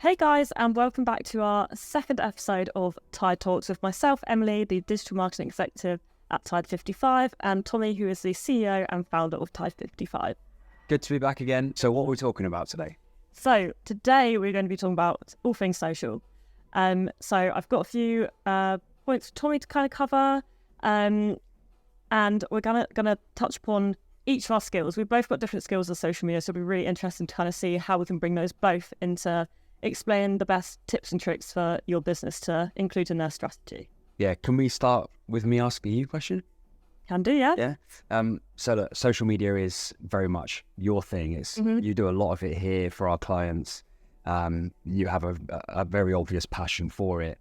Hey guys, and welcome back to our second episode of Tide Talks with myself, Emily, the digital marketing executive at Tide 55, and Tommy, who is the CEO and founder of Tide 55. Good to be back again. So what are we talking about today? So today we're going to be talking about all things social. So I've got a few points for Tommy to kind of cover, and we're gonna touch upon each of our skills. We've both got different skills of social media, so it'll be really interesting to kind of see how we can bring those both into explain the best tips and tricks for your business to include in their strategy. Yeah, can we start with me asking you a question? Can do, yeah. Yeah. So look, social media is very much your thing. It's You do a lot of it here for our clients. You have a very obvious passion for it.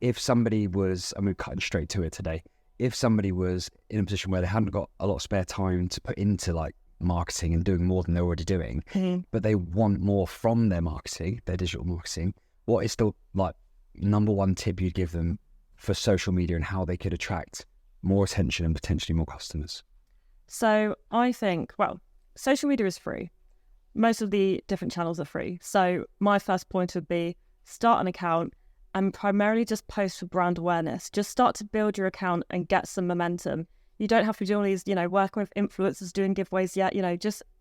If somebody was, and we're cutting straight to it today, if somebody was in a position where they hadn't got a lot of spare time to put into like marketing and doing more than they're already doing, but they want more from their marketing, their digital marketing, what is the like number one tip you'd give them for social media and how they could attract more attention and potentially more customers? So I think, well, social media is free. Most of the different channels are free. So my first point would be start an account and primarily just post for brand awareness. Just start to build your account and get some momentum. You don't have to do all these, working with influencers, doing giveaways yet.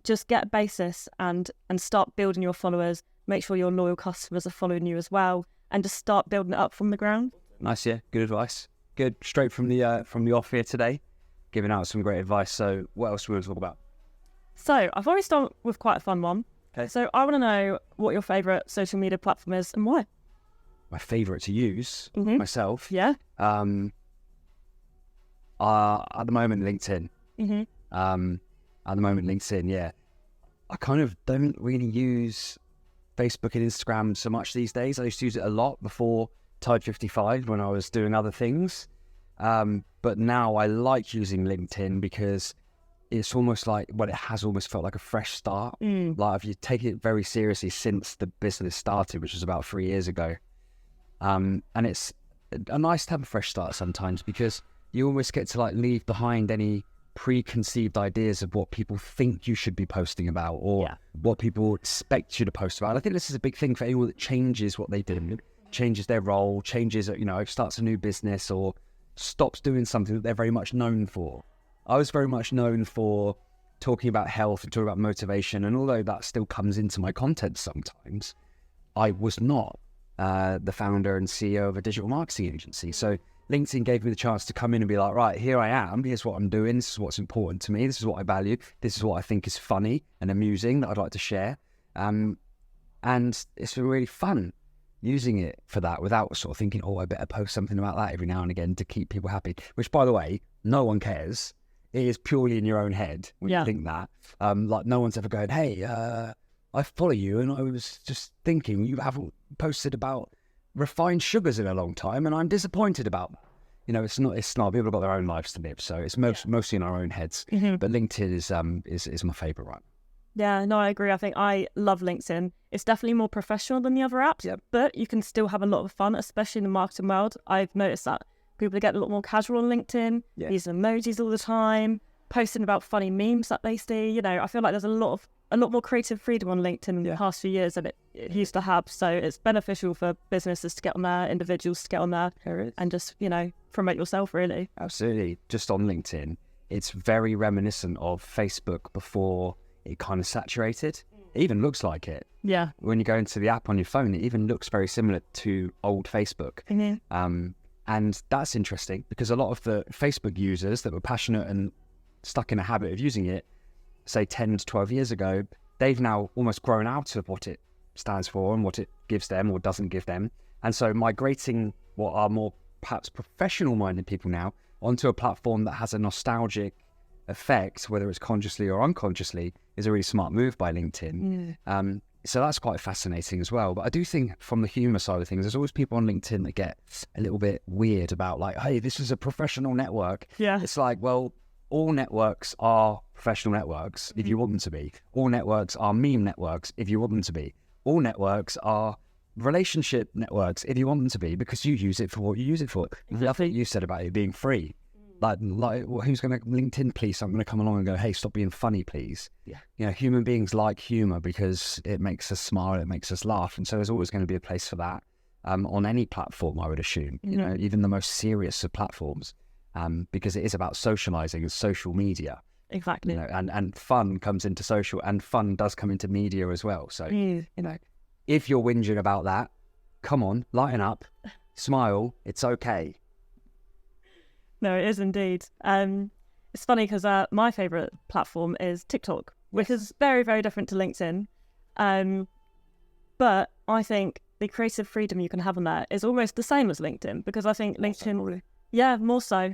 Just get a basis and start building your followers. Make sure your loyal customers are following you as well, and just start building it up from the ground. Nice, yeah. Good advice. Good, straight from the off here today, giving out some great advice. So, what else do we want to talk about? So, I've already started with quite a fun one. Okay. So, I want to know what your favourite social media platform is and why. My favourite to use myself. Yeah. At the moment, LinkedIn. At the moment, LinkedIn, yeah. I kind of don't really use Facebook and Instagram so much these days. I used to use it a lot before Tide 55 when I was doing other things. But now I like using LinkedIn because it's almost like, well, it has almost felt like a fresh start. Like if you take it very seriously since the business started, which was about 3 years ago. And it's nice to have a fresh start sometimes because you almost get to like leave behind any preconceived ideas of what people think you should be posting about or what people expect you to post about. I think this is a big thing for anyone that changes what they do, changes their role, changes, starts a new business or stops doing something that they're very much known for. I was very much known for talking about health and talking about motivation. And although that still comes into my content sometimes, I was not the founder and CEO of a digital marketing agency. So LinkedIn gave me the chance to come in and be like, right, here I am. Here's what I'm doing. This is what's important to me. This is what I value. This is what I think is funny and amusing that I'd like to share. And it's been really fun using it for that without sort of thinking, oh, I better post something about that every now and again to keep people happy, which, by the way, no one cares. It is purely in your own head when you think that. Like no one's ever going, hey, I follow you and I was just thinking you haven't posted about refined sugars in a long time and I'm disappointed about that. It's not people have got their own lives to live, so it's mostly in our own heads. But LinkedIn is my favorite one. Yeah, no, I agree. I think I love LinkedIn. It's definitely more professional than the other apps, but you can still have a lot of fun, especially in the marketing world. I've noticed that people get a lot more casual on LinkedIn, using emojis all the time, posting about funny memes that they see. I feel like there's a lot more creative freedom on LinkedIn in the past few years than it used to have. So it's beneficial for businesses to get on there, individuals to get on there, and just, promote yourself, really. Absolutely. Just on LinkedIn, it's very reminiscent of Facebook before it kind of saturated. It even looks like it. Yeah. When you go into the app on your phone, it even looks very similar to old Facebook. And that's interesting because a lot of the Facebook users that were passionate and stuck in a habit of using it, say 10 to 12 years ago, they've now almost grown out of what it stands for and what it gives them or doesn't give them. And so migrating what are more perhaps professional-minded people now onto a platform that has a nostalgic effect, whether it's consciously or unconsciously, is a really smart move by LinkedIn. So that's quite fascinating as well. But I do think from the humour side of things, there's always people on LinkedIn that get a little bit weird about like, hey, this is a professional network. Yeah. It's like, well, all networks are professional networks if you want them to be. All networks are meme networks if you want them to be. All networks are relationship networks if you want them to be, because you use it for what you use it for. I think you said about it being free. Like who's going to LinkedIn, please? I'm going to come along and go, hey, stop being funny, please. Yeah. You know, human beings like humor because it makes us smile, it makes us laugh. And so there's always going to be a place for that on any platform, I would assume, you know, even the most serious of platforms, because it is about socializing and social media. Exactly. You know, and fun comes into social, and fun does come into media as well. So, you know, if you're whinging about that, come on, lighten up, smile, it's okay. No, it is indeed. It's funny because my favourite platform is TikTok, which is very, very different to LinkedIn. But I think the creative freedom you can have on there is almost the same as LinkedIn, because I think LinkedIn, more so,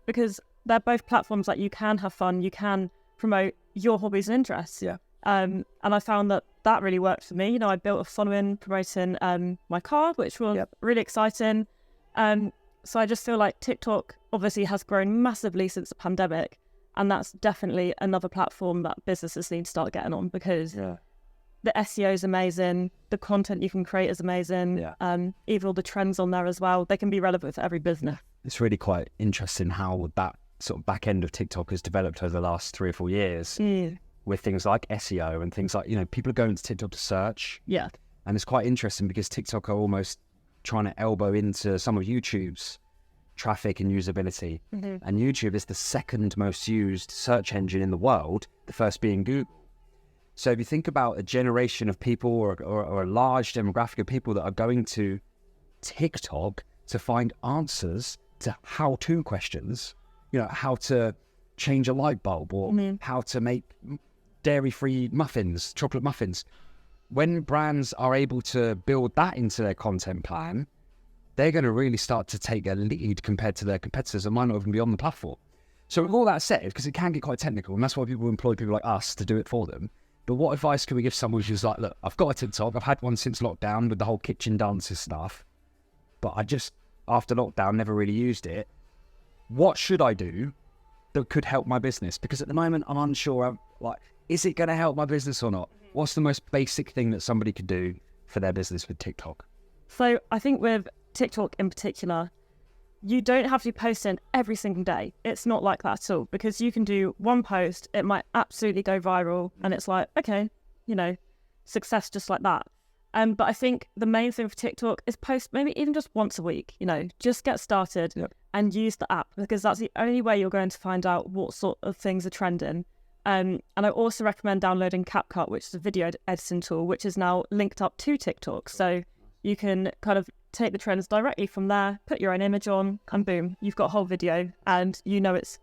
because they're both platforms that you can have fun, you can promote your hobbies and interests. Yeah. And I found that really worked for me. You know, I built a following promoting my car, which was really exciting. So I just feel like TikTok obviously has grown massively since the pandemic, and that's definitely another platform that businesses need to start getting on, because the SEO is amazing, the content you can create is amazing, even all the trends on there as well, they can be relevant for every business. It's really quite interesting how that sort of back end of TikTok has developed over the last 3 or 4 years with things like SEO and things like, you know, people are going to TikTok to search. Yeah. And it's quite interesting because TikTok are almost trying to elbow into some of YouTube's traffic and usability. And YouTube is the second most used search engine in the world, the first being Google. So if you think about a generation of people or a large demographic of people that are going to TikTok to find answers to how-to questions, you know, how to change a light bulb or how to make dairy-free muffins, chocolate muffins. When brands are able to build that into their content plan, they're going to really start to take a lead compared to their competitors that might not even be on the platform. So with all that said, because it can get quite technical, and that's why people employ people like us to do it for them, but what advice can we give someone who's like, look, I've got a TikTok, I've had one since lockdown with the whole kitchen dances stuff, but I just, after lockdown, never really used it. What should I do that could help my business? Because at the moment, I'm unsure, like, is it going to help my business or not? What's the most basic thing that somebody could do for their business with TikTok? So I think with TikTok in particular, you don't have to be posting every single day. It's not like that at all, because you can do one post, it might absolutely go viral, and it's like, okay, you know, success just like that. But I think the main thing for TikTok is post maybe even just once a week, you know, just get started and use the app, because that's the only way you're going to find out what sort of things are trending. And I also recommend downloading CapCut, which is a video editing tool, which is now linked up to TikTok. So you can kind of take the trends directly from there, put your own image on, and boom, you've got a whole video, and you know it's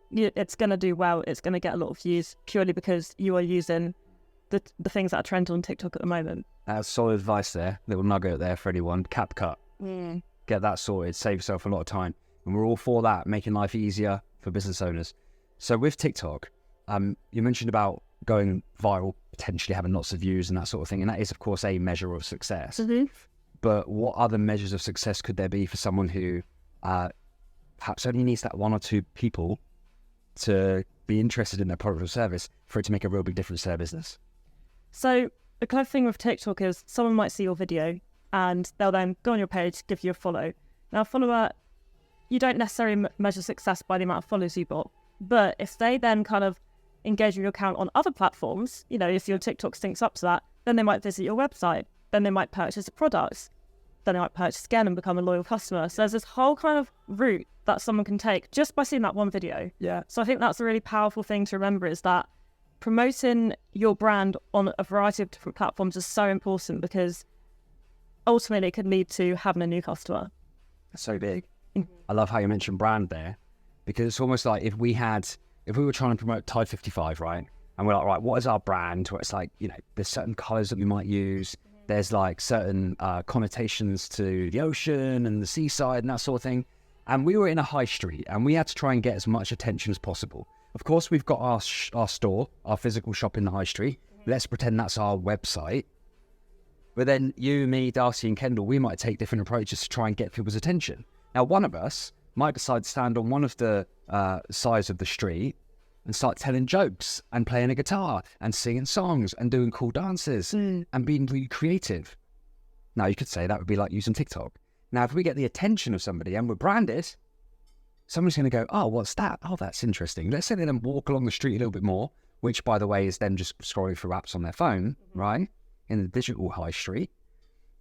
going to do well. It's going to get a lot of views purely because you are using the things that are trending on TikTok at the moment. That's solid advice there. Little nugget there for anyone. CapCut. Get that sorted. Save yourself a lot of time. And we're all for that, making life easier for business owners. So with TikTok, you mentioned about going viral, potentially having lots of views and that sort of thing. And that is, of course, a measure of success. But what other measures of success could there be for someone who perhaps only needs that 1 or 2 people to be interested in their product or service for it to make a real big difference to their business? So the kind of thing with TikTok is someone might see your video and they'll then go on your page, give you a follow. Now, a follower, you don't necessarily measure success by the amount of followers you got, but if they then kind of engage with your account on other platforms, you know, if your TikTok syncs up to that, then they might visit your website, then they might purchase the products, then they might purchase again and become a loyal customer. So there's this whole kind of route that someone can take just by seeing that one video. Yeah. So I think that's a really powerful thing to remember, is that promoting your brand on a variety of different platforms is so important, because ultimately it could lead to having a new customer. That's so big. I love how you mentioned brand there, because it's almost like if we were trying to promote Tide 55, right? And we're like, right, what is our brand? Where it's like, you know, there's certain colors that we might use. There's like certain connotations to the ocean and the seaside and that sort of thing. And we were in a high street and we had to try and get as much attention as possible. Of course, we've got our store, our physical shop in the high street. Let's pretend that's our website. But then you, me, Darcy and Kendall, we might take different approaches to try and get people's attention. Now, one of us might decide to stand on one of the sides of the street and start telling jokes and playing a guitar and singing songs and doing cool dances and being really creative. Now, you could say that would be like using TikTok. Now, if we get the attention of somebody and we're branded, someone's going to go, oh, what's that? Oh, that's interesting. Let's say they then walk along the street a little bit more, which, by the way, is then just scrolling through apps on their phone, right? In the digital high street.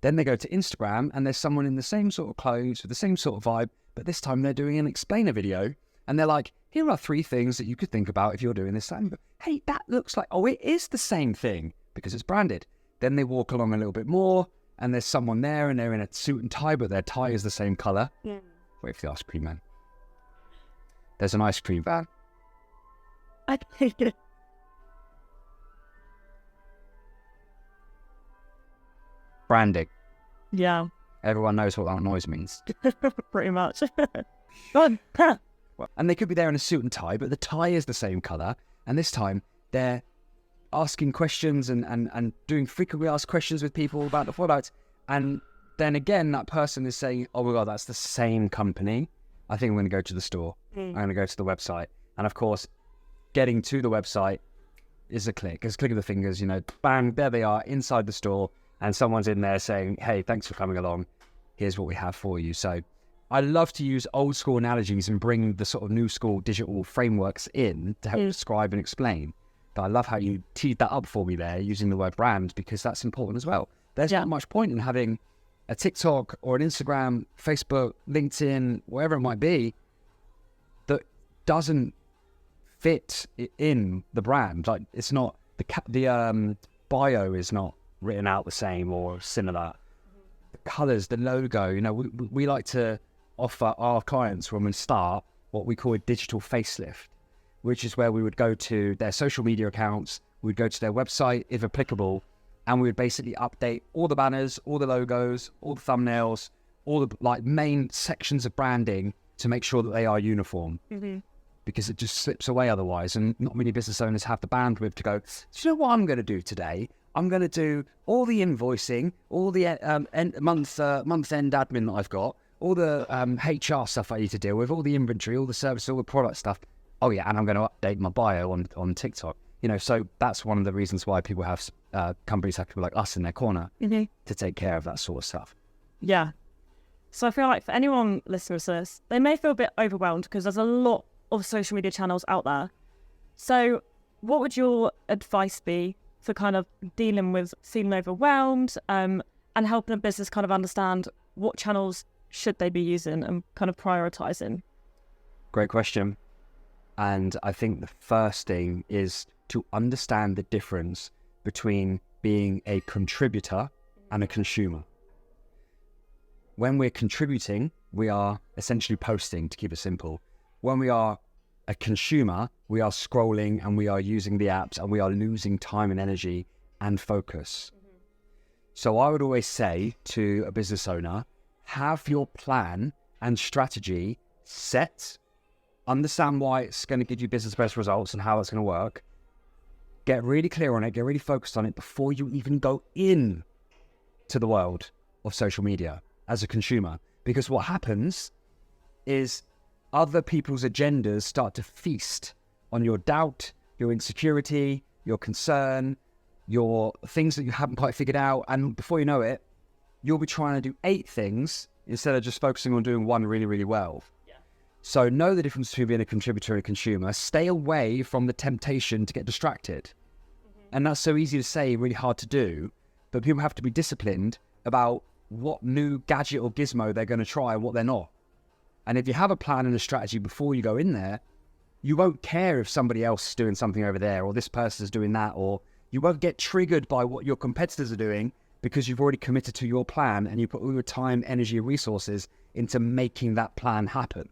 Then they go to Instagram and there's someone in the same sort of clothes with the same sort of vibe, but this time they're doing an explainer video. And they're like, here are 3 things that you could think about if you're doing this. And hey, that looks like, oh, it is the same thing because it's branded. Then they walk along a little bit more and there's someone there and they're in a suit and tie, but their tie is the same colour. Yeah. Wait for the ice cream man. There's an ice cream van. I take it. Branding. Yeah. Everyone knows what that noise means. Pretty much. Go on. And they could be there in a suit and tie, but the tie is the same colour. And this time they're asking questions and doing frequently asked questions with people about the product. And then again, that person is saying, oh my God, that's the same company. I think I'm going to go to the store. I'm going to go to the website. And of course, getting to the website is a click. It's a click of the fingers, bang, there they are inside the store. And someone's in there saying, hey, thanks for coming along. Here's what we have for you. So I love to use old school analogies and bring the sort of new school digital frameworks in to help describe and explain. But I love how you teed that up for me there using the word brand, because that's important as well. There's not much point in having a TikTok or an Instagram, Facebook, LinkedIn, wherever it might be, that doesn't fit in the brand. Like it's not, the bio is not written out the same or similar. The colours, the logo, we like to offer our clients when we start what we call a digital facelift, which is where we would go to their social media accounts, we'd go to their website if applicable, and we would basically update all the banners, all the logos, all the thumbnails, all the main sections of branding to make sure that they are uniform. Because it just slips away otherwise, and not many business owners have the bandwidth to go, do you know what I'm going to do today? I'm going to do all the invoicing, all the month-end admin that I've got, all the HR stuff I need to deal with, all the inventory, all the service, all the product stuff. Oh yeah, and I'm going to update my bio on TikTok. So that's one of the reasons why people have companies have people like us in their corner to take care of that sort of stuff. Yeah. So I feel like for anyone listening to this, they may feel a bit overwhelmed because there's a lot of social media channels out there. So what would your advice be for kind of dealing with feeling overwhelmed and helping a business kind of understand what channels should they be using and kind of prioritizing? Great question. And I think the first thing is to understand the difference between being a contributor and a consumer. When we're contributing, we are essentially posting, to keep it simple. When we are a consumer, we are scrolling and we are using the apps and we are losing time and energy and focus. So I would always say to a business owner, have your plan and strategy set, understand why it's going to give you business best results and how it's going to work. Get really clear on it, get really focused on it before you even go in to the world of social media as a consumer. Because what happens is other people's agendas start to feast on your doubt, your insecurity, your concern, your things that you haven't quite figured out. And before you know it, you'll be trying to do 8 things instead of just focusing on doing one really, really well. Yeah. So know the difference between being a contributor and a consumer. Stay away from the temptation to get distracted. And that's so easy to say, really hard to do. But people have to be disciplined about what new gadget or gizmo they're going to try and what they're not. And if you have a plan and a strategy before you go in there, you won't care if somebody else is doing something over there or this person's doing that, or you won't get triggered by what your competitors are doing because you've already committed to your plan and you put all your time, energy, and resources into making that plan happen.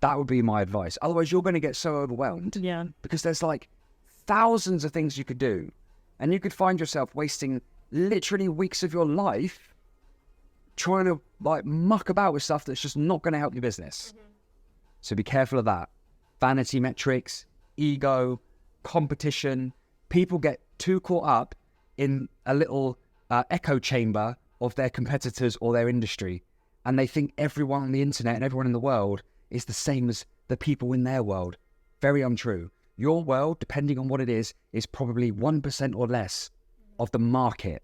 That would be my advice. Otherwise, you're going to get so overwhelmed because there's thousands of things you could do, and you could find yourself wasting literally weeks of your life trying to muck about with stuff that's just not going to help your business. So be careful of that. Vanity metrics, ego, competition. People get too caught up in a little echo chamber of their competitors or their industry, and they think everyone on the internet and everyone in the world is the same as the people in their world. Very untrue. Your world, depending on what it is probably 1% or less of the market.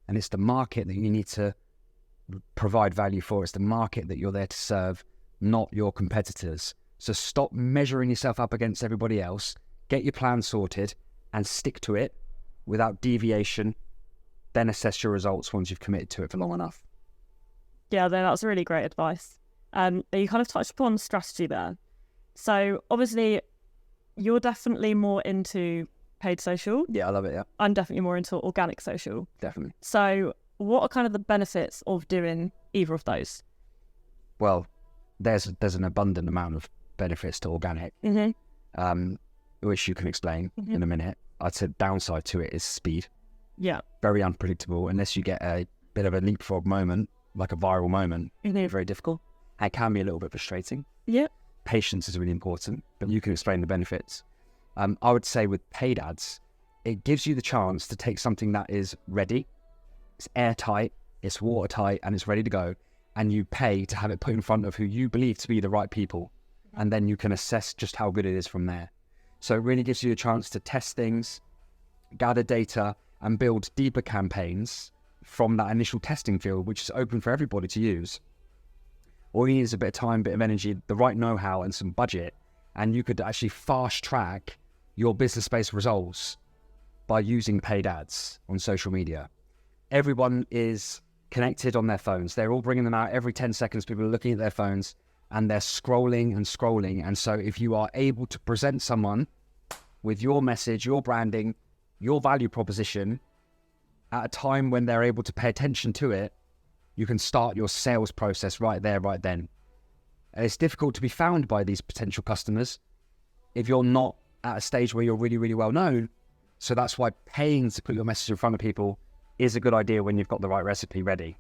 And it's the market that you need to provide value for. It's the market that you're there to serve not your competitors. So stop measuring yourself up against everybody else, get your plan sorted and stick to it without deviation, then assess your results once you've committed to it for long enough. Yeah, that's really great advice. You kind of touched upon strategy there. So obviously you're definitely more into paid social. Yeah, I love it, yeah. I'm definitely more into organic social. Definitely. So what are kind of the benefits of doing either of those? Well, there's an abundant amount of benefits to organic, which you can explain in a minute. I'd say downside to it is speed. Yeah. Very unpredictable unless you get a bit of a leapfrog moment, like a viral moment. Very difficult. And it can be a little bit frustrating. Yeah. Patience is really important, but you can explain the benefits. I would say with paid ads, it gives you the chance to take something that is ready, it's airtight, it's watertight, and it's ready to go, and you pay to have it put in front of who you believe to be the right people, and then you can assess just how good it is from there. So it really gives you a chance to test things, gather data, and build deeper campaigns from that initial testing field, which is open for everybody to use. All you need is a bit of time, bit of energy, the right know-how, and some budget, and you could actually fast track your business-based results by using paid ads on social media. Everyone is connected on their phones. They're all bringing them out every 10 seconds. People are looking at their phones and they're scrolling and scrolling. And so if you are able to present someone with your message, your branding, your value proposition at a time when they're able to pay attention to it, you can start your sales process right there, right then. And it's difficult to be found by these potential customers if you're not at a stage where you're really, really well known. So that's why paying to put your message in front of people is a good idea when you've got the right recipe ready.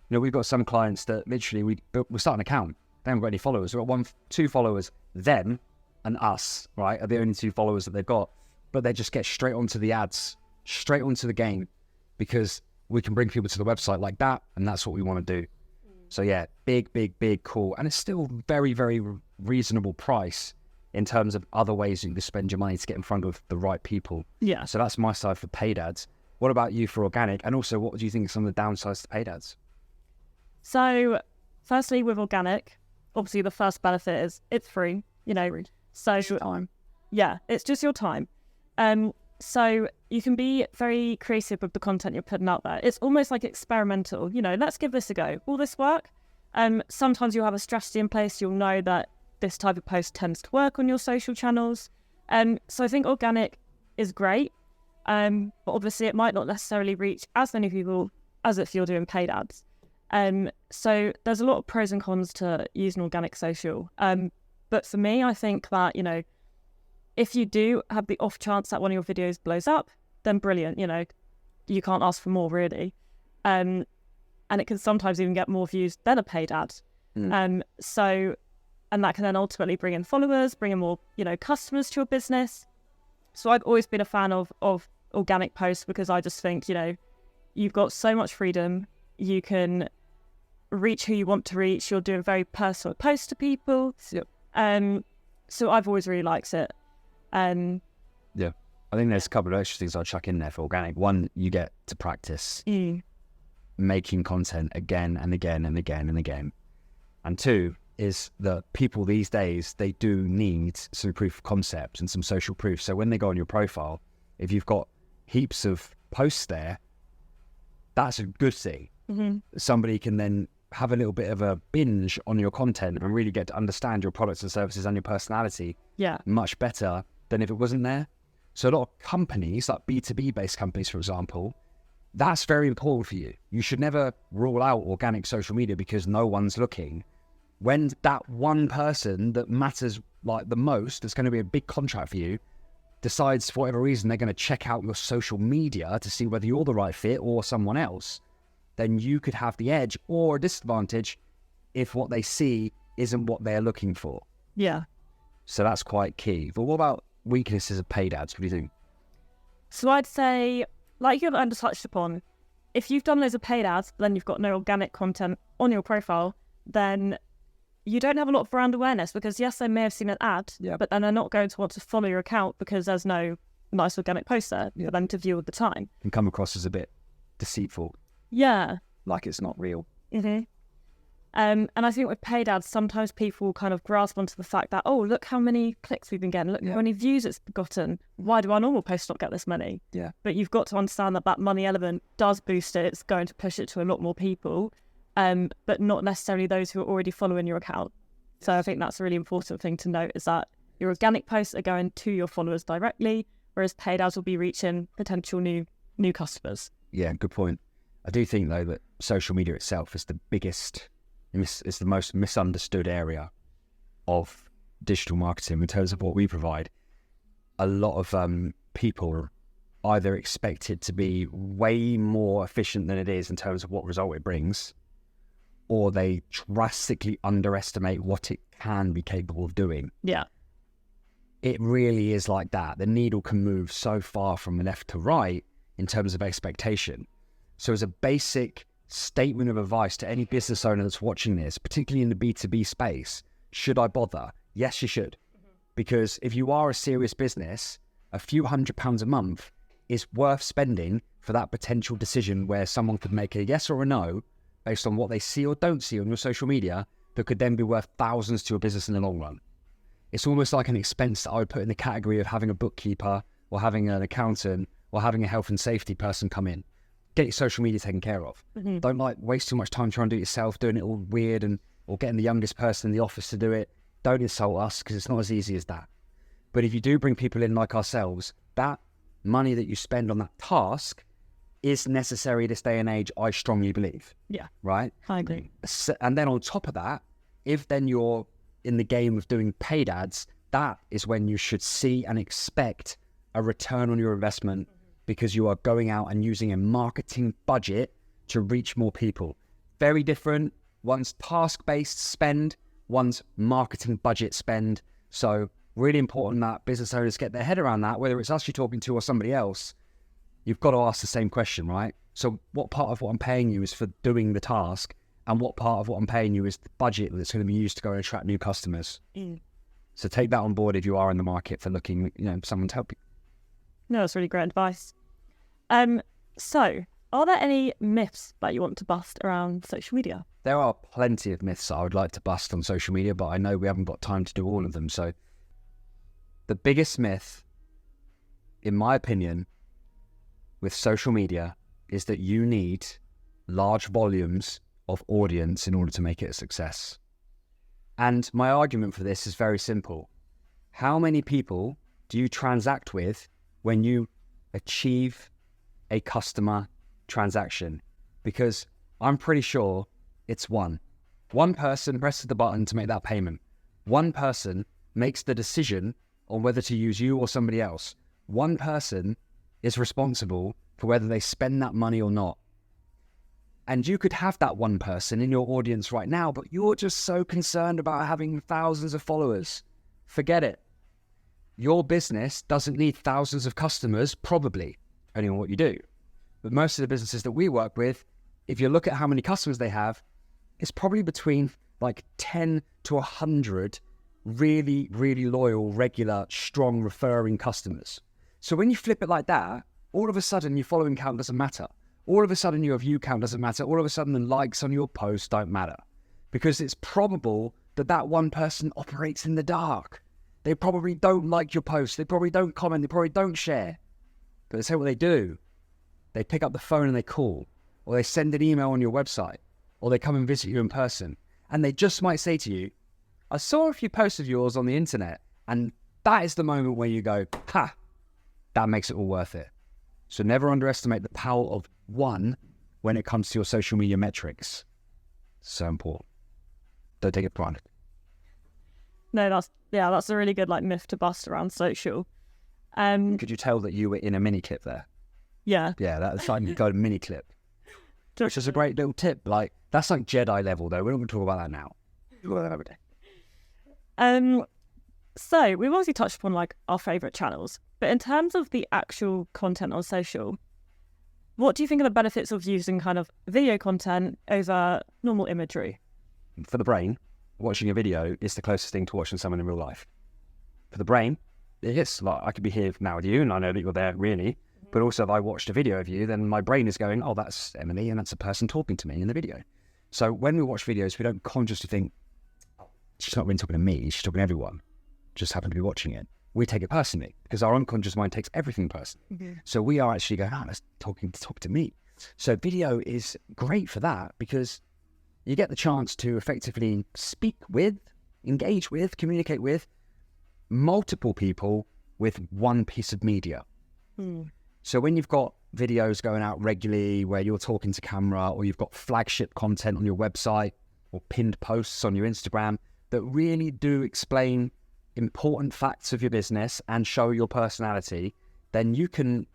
You know, we've got some clients that literally we start an account. They haven't got any followers. We've got 2 followers, them and us, right, are the only 2 followers that they've got. But they just get straight onto the ads, straight onto the game, because we can bring people to the website like that, and that's what we want to do. So yeah, big, cool. And it's still very, very reasonable price in terms of other ways you can spend your money to get in front of the right people. Yeah. So that's my side for paid ads. What about you for organic? And also, what do you think are some of the downsides to paid ads? So firstly, with organic, obviously the first benefit is it's free, you know. So It's your time. Yeah, it's just your time. So you can be very creative with the content you're putting out there. It's almost like experimental, you know, let's give this a go. Will this work? Sometimes you'll have a strategy in place. You'll know that this type of post tends to work on your social channels. So I think organic is great. But obviously it might not necessarily reach as many people as if you're doing paid ads. So there's a lot of pros and cons to using organic social. But for me, I think that, you know, if you do have the off chance that one of your videos blows up, then brilliant, you know, you can't ask for more really. And it can sometimes even get more views than a paid ad. And that can then ultimately bring in followers, bring in more, you know, customers to your business. So I've always been a fan of organic posts because I just think, you know, you've got so much freedom. You can reach who you want to reach. You're doing very personal posts to people. Yep. So I've always really liked it. Yeah. I think there's a couple of extra things I'll chuck in there for organic. One, you get to practice making content again and again and again and again. And 2 is that people these days, they do need some proof of concept and some social proof. So when they go on your profile, if you've got heaps of posts there, that's a good thing. Somebody can then have a little bit of a binge on your content and really get to understand your products and services and your personality much better than if it wasn't there. So a lot of companies, like B2B based companies, for example, that's very important for you. You should never rule out organic social media because no one's looking. When that one person that matters like the most, that's going to be a big contract for you, decides for whatever reason they're going to check out your social media to see whether you're the right fit or someone else, then you could have the edge or a disadvantage if what they see isn't what they're looking for. Yeah. So that's quite key. But what about weaknesses of paid ads? What do you think? So I'd say, like you've touched upon, if you've done loads of paid ads, but then you've got no organic content on your profile, then you don't have a lot of brand awareness because yes, they may have seen an ad, but then they're not going to want to follow your account because there's no nice organic post there for them to view all the time. Can come across as a bit deceitful. Yeah. Like it's not real. And I think with paid ads, sometimes people kind of grasp onto the fact that, oh, look how many clicks we've been getting, look how many views it's gotten. Why do our normal posts not get this many? Yeah. But you've got to understand that that money element does boost it. It's going to push it to a lot more people, but not necessarily those who are already following your account. So I think that's a really important thing to note, is that your organic posts are going to your followers directly, whereas paid ads will be reaching potential new customers. Yeah, good point. I do think, though, that social media itself is the biggest, it's the most misunderstood area of digital marketing in terms of what we provide. A lot of people either expect it to be way more efficient than it is in terms of what result it brings, or they drastically underestimate what it can be capable of doing. Yeah. It really is like that. The needle can move so far from left to right in terms of expectation. So as a basic statement of advice to any business owner that's watching this, particularly in the B2B space, should I bother? Yes, you should. Because if you are a serious business, a few £100 a month is worth spending for that potential decision where someone could make a yes or a no based on what they see or don't see on your social media that could then be worth thousands to a business in the long run. It's almost like an expense that I would put in the category of having a bookkeeper or having an accountant or having a health and safety person come in. Get your social media taken care of. Don't waste too much time trying to do it yourself, doing it all weird or getting the youngest person in the office to do it. Don't insult us, because it's not as easy as that. But if you do bring people in like ourselves, that money that you spend on that task is necessary this day and age, I strongly believe. Yeah. Right? I agree. And then on top of that, if then you're in the game of doing paid ads, that is when you should see and expect a return on your investment, because you are going out and using a marketing budget to reach more people. Very different. One's task-based spend, one's marketing budget spend. So really important that business owners get their head around that, whether it's us you're talking to or somebody else. You've got to ask the same question, right? So what part of what I'm paying you is for doing the task, and what part of what I'm paying you is the budget that's going to be used to go and attract new customers? So take that on board if you are in the market for looking, someone to help you. No, that's really great advice. So are there any myths that you want to bust around social media? There are plenty of myths I would like to bust on social media, but I know we haven't got time to do all of them. So the biggest myth, in my opinion, with social media is that you need large volumes of audience in order to make it a success. And my argument for this is very simple. How many people do you transact with when you achieve a customer transaction? Because I'm pretty sure it's one. One person presses the button to make that payment. One person makes the decision on whether to use you or somebody else. One person is responsible for whether they spend that money or not. And you could have that one person in your audience right now, but you're just so concerned about having thousands of followers. Forget it. Your business doesn't need thousands of customers, probably, depending on what you do. But most of the businesses that we work with, if you look at how many customers they have, it's probably between like 10 to 100 really, really loyal, regular, strong, referring customers. So when you flip it like that, all of a sudden your following count doesn't matter. All of a sudden your view count doesn't matter. All of a sudden the likes on your post don't matter. Because it's probable that that one person operates in the dark. They probably don't like your post. They probably don't comment. They probably don't share. But let's say what they do. They pick up the phone and they call. Or they send an email on your website. Or they come and visit you in person. And they just might say to you, I saw a few posts of yours on the internet. And that is the moment where you go, ha, that makes it all worth it. So never underestimate the power of one when it comes to your social media metrics. So important. Don't take it for granted. No, that's a really good myth to bust around social. Could you tell that you were in a mini clip there? Yeah. Yeah, that's like you got a mini clip. Which is a great little tip. That's like Jedi level though. We're not going to talk about that now. We'll talk about that every day. So we've obviously touched upon our favourite channels, but in terms of the actual content on social, what do you think are the benefits of using kind of video content over normal imagery? For the brain, watching a video is the closest thing to watching someone in real life. For the brain, it is. I could be here now with you and I know that you're there really, but also if I watched a video of you, then my brain is going, oh, that's Emily and that's a person talking to me in the video. So when we watch videos, we don't consciously think, oh, she's not really talking to me, she's talking to everyone, just happen to be watching it. We take it personally because our unconscious mind takes everything personally. Mm-hmm. So we are actually going, that's talk to me. So video is great for that because you get the chance to effectively speak with, engage with, communicate with multiple people with one piece of media. So when you've got videos going out regularly where you're talking to camera, or you've got flagship content on your website or pinned posts on your Instagram that really do explain important facts of your business and show your personality, then you can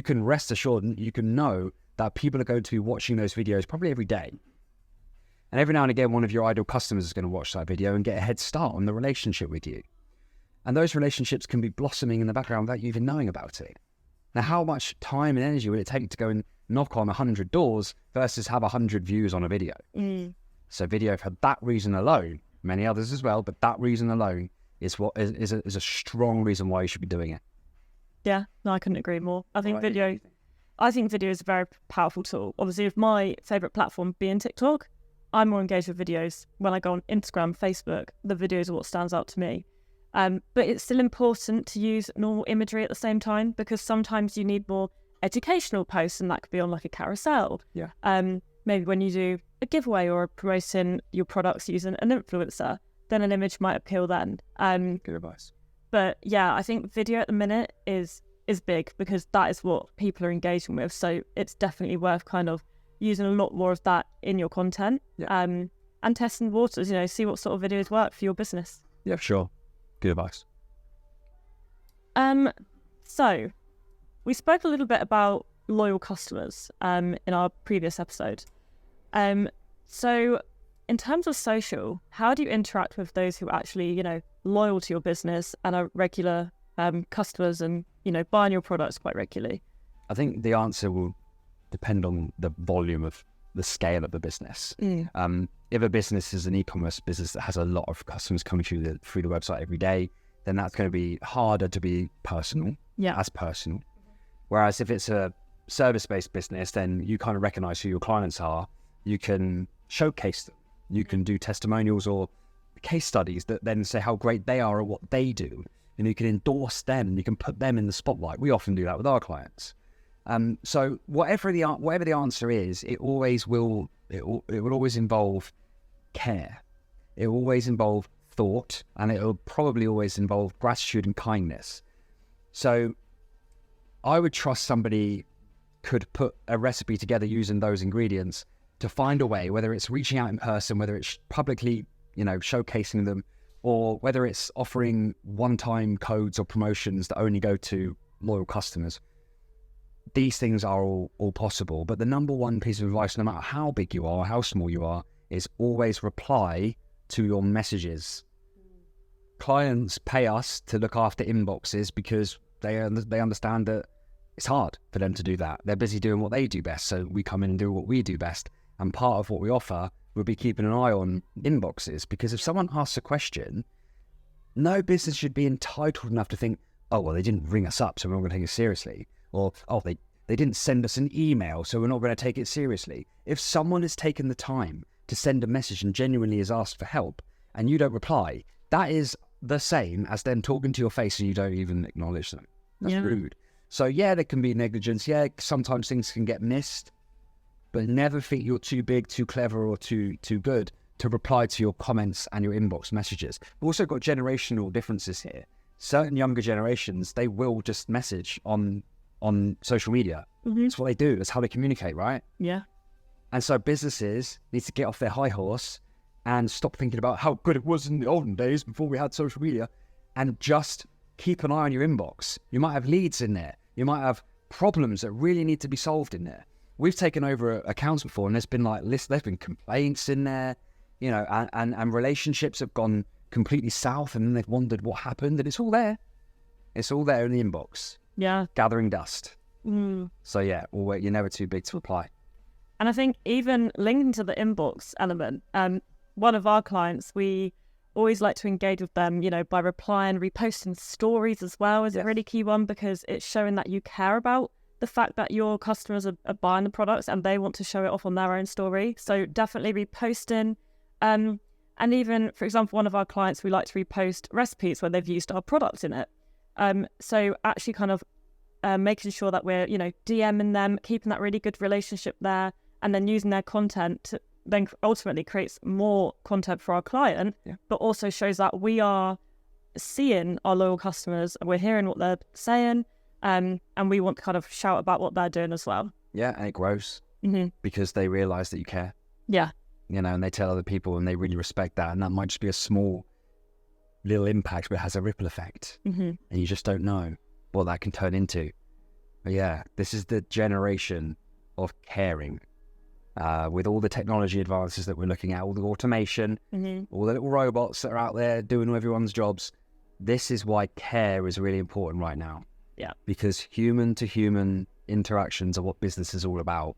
rest assured, you can know that people are going to be watching those videos probably every day. And every now and again, one of your ideal customers is going to watch that video and get a head start on the relationship with you. And those relationships can be blossoming in the background without you even knowing about it. Now, how much time and energy will it take to go and knock on 100 doors versus have 100 views on a video? So video, for that reason alone, many others as well, but that reason alone is a strong reason why you should be doing it. Yeah, no, I couldn't agree more. I think video is a very powerful tool. Obviously, with my favourite platform being TikTok, I'm more engaged with videos. When I go on Instagram, Facebook, the videos are what stands out to me. But it's still important to use normal imagery at the same time, because sometimes you need more educational posts, and that could be on like a carousel. Yeah. Maybe when you do a giveaway or promoting your products using an influencer, then an image might appeal then. Good advice. But yeah, I think video at the minute is big because that is what people are engaging with. So it's definitely worth kind of using a lot more of that in your content. Yeah. And testing the waters, see what sort of videos work for your business. Yeah, sure. Good advice. So we spoke a little bit about loyal customers in our previous episode. So in terms of social, how do you interact with those who are actually, loyal to your business and are regular customers and, buying your products quite regularly? I think the answer will depend on the volume of the scale of the business. If a business is an e-commerce business that has a lot of customers coming through the website every day, then that's going to be harder to be personal. Whereas if it's a service-based business, then you kind of recognize who your clients are. You can showcase them. You can do testimonials or case studies that then say how great they are at what they do. And you can endorse them. You can put them in the spotlight. We often do that with our clients. So whatever the answer is, it will always involve care. It will always involve thought, and it will probably always involve gratitude and kindness. So I would trust somebody could put a recipe together using those ingredients to find a way, whether it's reaching out in person, whether it's publicly, showcasing them, or whether it's offering one-time codes or promotions that only go to loyal customers. These things are all possible, but the number one piece of advice, no matter how big you are, how small you are, is always reply to your messages. Clients pay us to look after inboxes because they understand that it's hard for them to do that. They're busy doing what they do best, so we come in and do what we do best. And part of what we offer would be keeping an eye on inboxes, because if someone asks a question, no business should be entitled enough to think, oh, well, they didn't ring us up, so we're not going to take it seriously. Or, oh, they didn't send us an email, so we're not going to take it seriously. If someone has taken the time to send a message and genuinely has asked for help, and you don't reply, that is the same as them talking to your face and you don't even acknowledge them. That's rude. So yeah, there can be negligence. Yeah, sometimes things can get missed, but never think you're too big, too clever, or too good to reply to your comments and your inbox messages. We've also got generational differences here. Certain younger generations, they will just message on social media. That's what they do. That's how they communicate, right? Yeah. And so businesses need to get off their high horse and stop thinking about how good it was in the olden days before we had social media, and just keep an eye on your inbox. You might have leads in there. You might have problems that really need to be solved in there. We've taken over accounts before, and there's been complaints in there, and relationships have gone completely south, and then they've wondered what happened, and it's all there. It's all there in the inbox. Yeah. Gathering dust. So yeah, you're never too big to reply. And I think even linking to the inbox element, one of our clients, we always like to engage with them, by replying, reposting stories as well is a really key one, because it's showing that you care about the fact that your customers are buying the products and they want to show it off on their own story. So definitely reposting. And even, for example, one of our clients, we like to repost recipes where they've used our product in it. So actually kind of making sure that we're, DMing them, keeping that really good relationship there, and then using their content to then ultimately creates more content for our client, but also shows that we are seeing our loyal customers and we're hearing what they're saying, and we want to kind of shout about what they're doing as well. Yeah, and it grows because they realise that you care. Yeah. And they tell other people and they really respect that. And that might just be a small little impact, but it has a ripple effect. And you just don't know what that can turn into. But yeah, this is the generation of caring. With all the technology advances that we're looking at, all the automation, all the little robots that are out there doing everyone's jobs. This is why care is really important right now. Yeah. Because human-to-human interactions are what business is all about.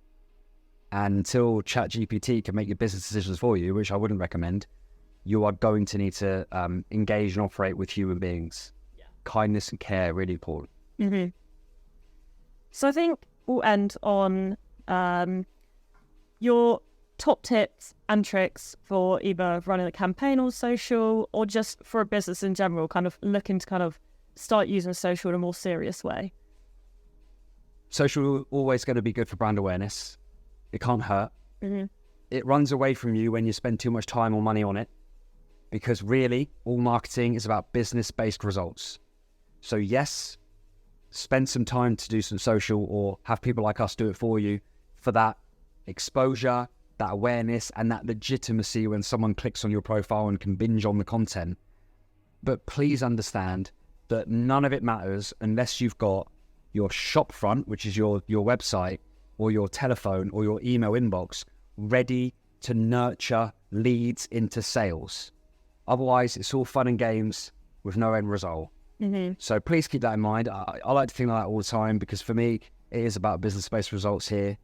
And until ChatGPT can make your business decisions for you, which I wouldn't recommend, you are going to need to engage and operate with human beings. Yeah. Kindness and care, really important. So I think we'll end on your top tips and tricks for either running a campaign or social, or just for a business in general, kind of looking to kind of start using social in a more serious way. Social always going to be good for brand awareness. It can't hurt. It runs away from you when you spend too much time or money on it, because really all marketing is about business-based results. So yes, spend some time to do some social, or have people like us do it for you, for that exposure, that awareness, and that legitimacy when someone clicks on your profile and can binge on the content. But please understand that none of it matters unless you've got your shop front, which is your website, or your telephone, or your email inbox, ready to nurture leads into sales. Otherwise, it's all fun and games with no end result. So please keep that in mind. I like to think like that all the time, because for me, it is about business-based results here.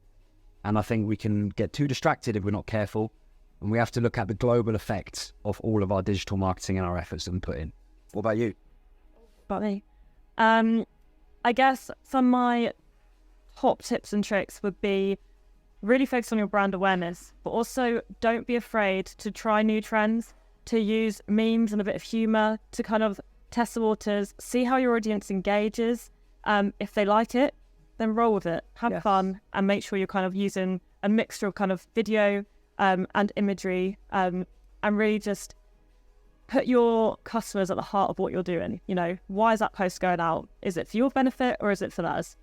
And I think we can get too distracted if we're not careful. And we have to look at the global effects of all of our digital marketing and our efforts that we put in. What about you? About me? I guess some of my top tips and tricks would be really focus on your brand awareness, but also don't be afraid to try new trends, to use memes and a bit of humor to kind of test the waters, see how your audience engages. If they like it, then roll with it, have fun, and make sure you're kind of using a mixture of kind of video and imagery, and really just put your customers at the heart of what you're doing. Why is that post going out? Is it for your benefit or is it for theirs?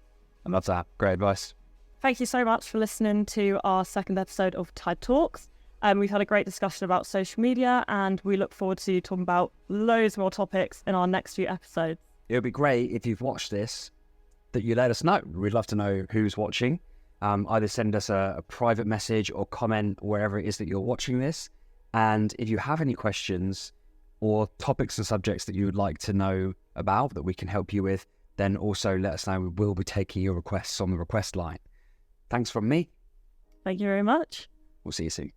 I love that. Great advice. Thank you so much for listening to our second episode of Tide Talks. We've had a great discussion about social media, and we look forward to talking about loads more topics in our next few episodes. It would be great if you've watched this, that you let us know. We'd love to know who's watching. Either send us a private message or comment wherever it is that you're watching this. And if you have any questions or topics and subjects that you would like to know about that we can help you with, then also let us know. We will be taking your requests on the request line. Thanks from me. Thank you very much. We'll see you soon.